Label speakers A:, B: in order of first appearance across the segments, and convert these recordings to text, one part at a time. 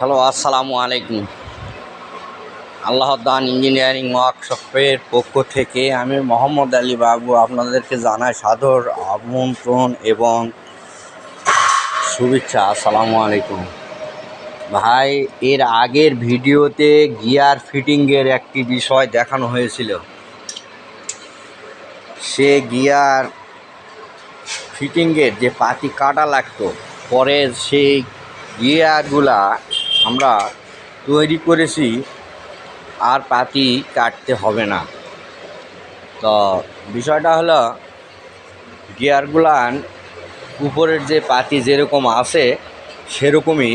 A: Hello, আসসালামু আলাইকুম। আল্লাহ দান ইঞ্জিনিয়ারিং ওয়ার্কশপের পক্ষ থেকে আমি মোহাম্মদ আলী বাবু আপনাদেরকে জানাই সাদর আমন্ত্রণ এবং শুভেচ্ছা। আসসালামু আলাইকুম ভাই। এর আগের ভিডিওতে গিয়ার ফিটিংয়ের একটি বিষয় দেখানো হয়েছিল। সে গিয়ার ফিটিংয়ের যে পাতি কাটা লাগতো, পরে সেই গিয়ারগুলা আমরা তৈরি করেছি, আর পাতি কাটতে হবে না। তো বিষয়টা হলো, গিয়ারগুলান উপরের যে পাতি যেরকম আছে সেরকমই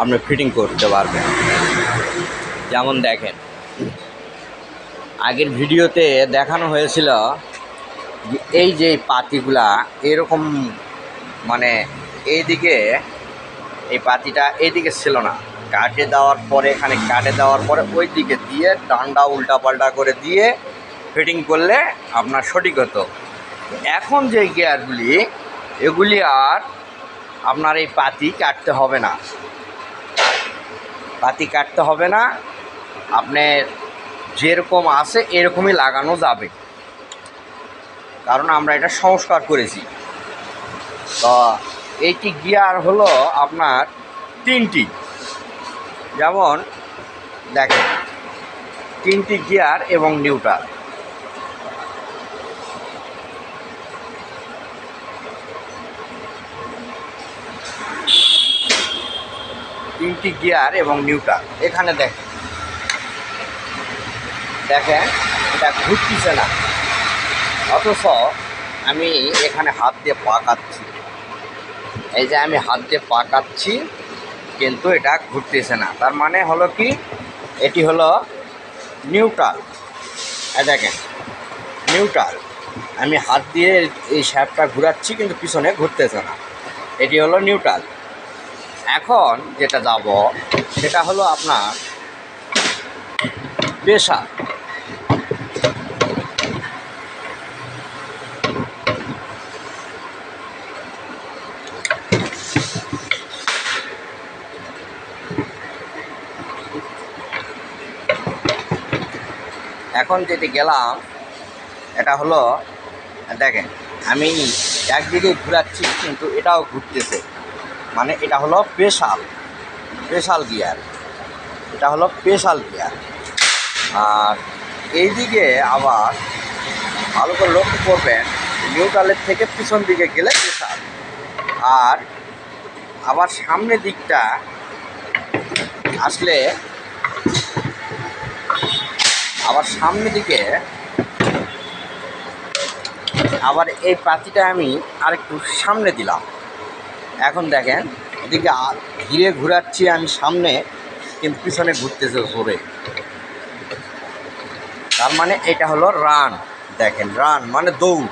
A: আপনি ফিটিং করতে পারবেন। যেমন দেখেন, আগের ভিডিওতে দেখানো হয়েছিল যে এই যে পাতিগুলা এরকম, মানে এইদিকে এই পাতিটা এইদিকে ছিল না, কাটে দেওয়ার পরে এখানে কাটে দেওয়ার পরে ওই দিকে দিয়ে ডান্ডা উল্টাপাল্টা করে দিয়ে ফিটিং করলে আপনার সঠিক হতো। এখন যে গিয়ারগুলি, এগুলি আর আপনার এই পাতি কাটতে হবে না, পাতি কাটতে হবে না। আপনার যেরকম আছে এরকমই লাগানো যাবে, কারণ আমরা এটা সংস্কার করেছি। তো এইটি গিয়ার হলো আপনার তিনটি। যেমন দেখেন, তিনটি গিয়ার এবং নিউট্রাল। তিনটি গিয়ার এবং নিউট্রাল এখানে দেখেন, এটা ঘুরতেছে না, অথচ আমি এখানে হাত দিয়ে পাকাচ্ছি। এই যে আমি হাত দিয়ে পাকাচ্ছি, কিন্তু এটা ঘুরতেছে না। তার মানে হলো কি, এটি হলো নিউট্রাল। দেখেন, নিউট্রাল। আমি হাত দিয়ে এই শ্যাফটটা ঘুরাচ্ছি, কিন্তু পিছনে ঘুরতেছে না, এটি হলো নিউট্রাল। এখন যেটা যাব সেটা হলো আপনার প্রেসার। এখন যেটি গেলাম, এটা হলো, দেখেন আমি একদিকে ঘুরাচ্ছি কিন্তু এটাও ঘুরতেছে, মানে এটা হলো স্পেশাল গিয়ার। এটা হলো স্পেশাল গিয়ার। আর এইদিকে আবার ভালো করে লক্ষ্য করবেন, নিউট্রালের থেকে পিছন দিকে গেলে প্রেশার, আর আবার সামনের দিকটা আসলে, আবার সামনের দিকে আবার এই পাতিটা আমি আরেকটু সামনে দিলাম। এখন দেখেন, এদিকে ধীরে ঘুরাচ্ছি আমি সামনে, কিন্তু পিছনে ঘুরতেছে জোরে। তার মানে এটা হলো রান। দেখেন, রান মানে দৌড়।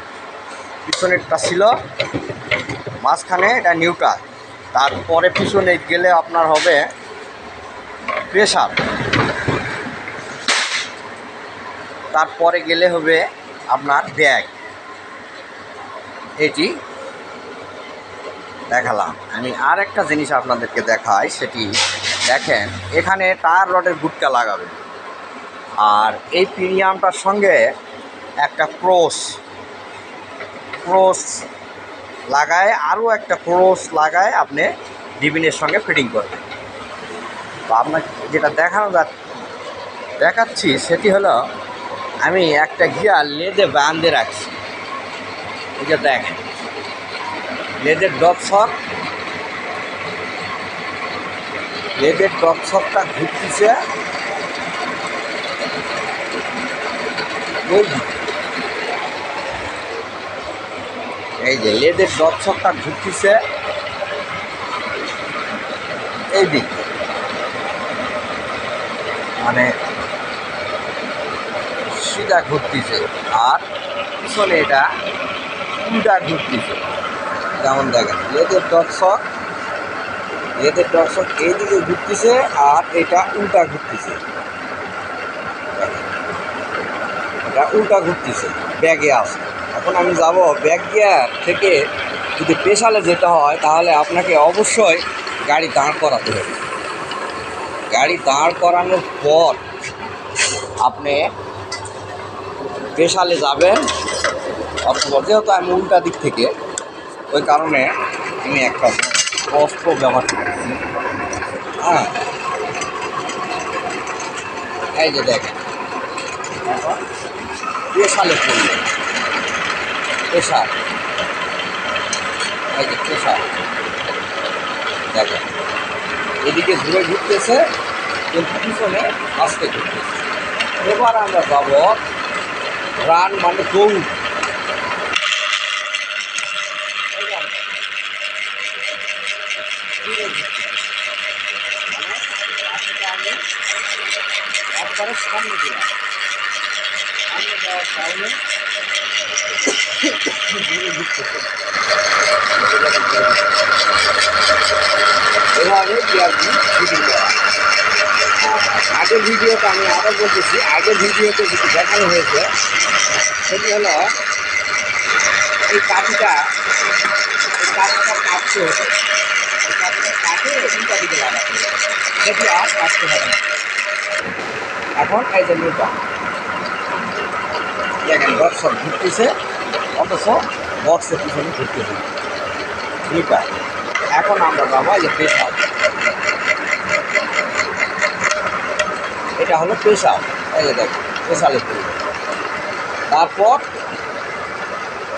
A: পিছনেরটা ছিল মাঝখানে, এটা নিউট্রাল। তারপরে পিছনে গেলে আপনার হবে প্রেসার, তারপরে গেলে হবে আপনার ব্যাগ। এটি দেখালাম। আমি আর একটা জিনিস আপনাদেরকে দেখাই, সেটি দেখেন, এখানে টায়ার রডের গুটটা লাগাবে, আর এই প্রিমিয়ামটার সঙ্গে একটা ক্রস লাগায়, আরও একটা ক্রস লাগায় আপনি ডিবিনের সঙ্গে ফিটিং করবেন। তো আপনাকে যেটা দেখাচ্ছি সেটি হলো, আমি একটা গিয়ার লেদে বাঁধে রাখছি। এই যে দেখেন, লেদের ডপ শকটা ঘুরতেছে ওই দিকে। এই যে লেদের ডপ শকটা ঘুরতেছে এই দিকে, মানে সিধা ঘুরতেছে, আর পিছনে এটা উল্টা ঘুরতেছে। যেমন দেখেন, লেদের ডপ শক এইদিকে ঘুরতেছে, আর এটা উল্টা ঘুরতেছে। এটা উল্টা ঘুরতেছে, ব্যাগে আছে। এখন আমি যাব ব্যাক গিয়ার থেকে, যদি পেশালে যেতে হয় তাহলে আপনাকে অবশ্যই গাড়ি দাঁড় করাতে হবে। গাড়ি দাঁড় করানোর পর আপনি পেশালে যাবেন, অথবা যেহেতু আমি উল্টা দিক থেকে, ওই কারণে আমি একটা অস্ত্র ব্যবহার করছি। হ্যাঁ, এই যে দেখেন, এখন পেশালে পড়লেন, পেশাল, এই যে পেশাল দেখেন, এদিকে ঘুরে ঘুরতেছে কিন্তু পিছনে আসতে ঘুরতেছে। এবার আমরা যাব রান, মানে দৌড়। মানে আমি একবারে সামনে দিলাম, সামনে দেওয়ার কারণে ঘুরে ঘুরতেছে। এভাবে বিআরবি শুটিং করা। আগের ভিডিওতে আমি আবার বলতেছি, আগের ভিডিওতে যেটি দেখানো হয়েছে সেটি হলো এই কাঠিটা কাটতে হতো, এই কাঠিটা কাটে উল্টা দিকে লাগাতে হবে, সেটি আর কাটতে হবে না। এখন এই যে নিউটা দেখেন, বক্স ঘুরতেছে, অথচ বক্সের পিছনে ঘুরতেছে নিউটা। এখন আমরা যাবো এই যে পেশাব, এটা হলো পেশাব, এই যে দেখেন পেশালে পড়ল। তারপর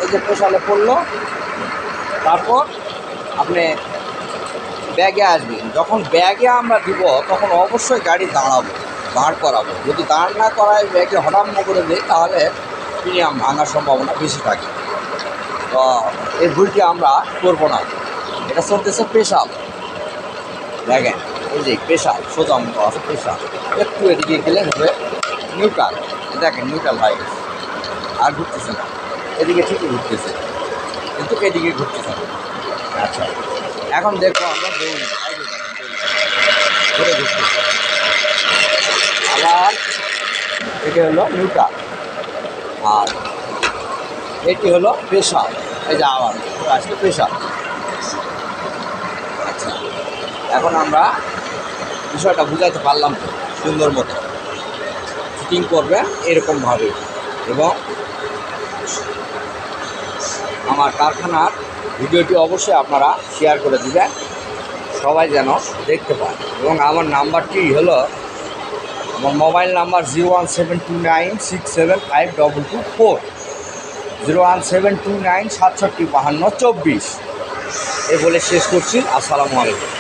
A: এই যে পেশালে পড়লো, তারপর আপনি ব্যাগে আসবেন। যখন ব্যাগে আমরা দিব তখন অবশ্যই গাড়ি দাঁড় করাবো। যদি দাঁড় না করায় ব্যাগে হঠাৎ করে দিই তাহলে প্রিমিয়াম ভাঙার সম্ভাবনা বেশি থাকে। তো এই ভুলটি আমরা করবো না। এটা চলতেছে পেশাব, দেখেন এই যে পেশাব সোজা মতো আছে, পেশাব একটু এদিকে গেলে হবে নিউট্রাল। দেখেন নিউট্রাল হয়ে গেছে, আর ঘুরতেছে না, এদিকে ঠিকই ঘুরতেছে কিন্তু এদিকে ঘুরতেছে না। আচ্ছা, এখন দেখবো আমরা দৌড়ি, ঘুরে ঘুরতেছে। আবার এটি হলো নিউট্রাল, আর এটি হলো পেশাব। এই যে আবার আসলে পেশাব। আচ্ছা, এখন আমরা বিষয়টা বুঝাইতে পারলাম তো, সুন্দর মতো ফিটিং করবেন এরকমভাবে, এবং আমার কারখানার ভিডিওটি অবশ্যই আপনারা শেয়ার করে দিবেন, সবাই যেন দেখতে পায়। এবং আমার নাম্বারটি হলো, আমার মোবাইল নাম্বার 01729675224, 01729675224। এ বলে শেষ করছি। আসসালামু আলাইকুম।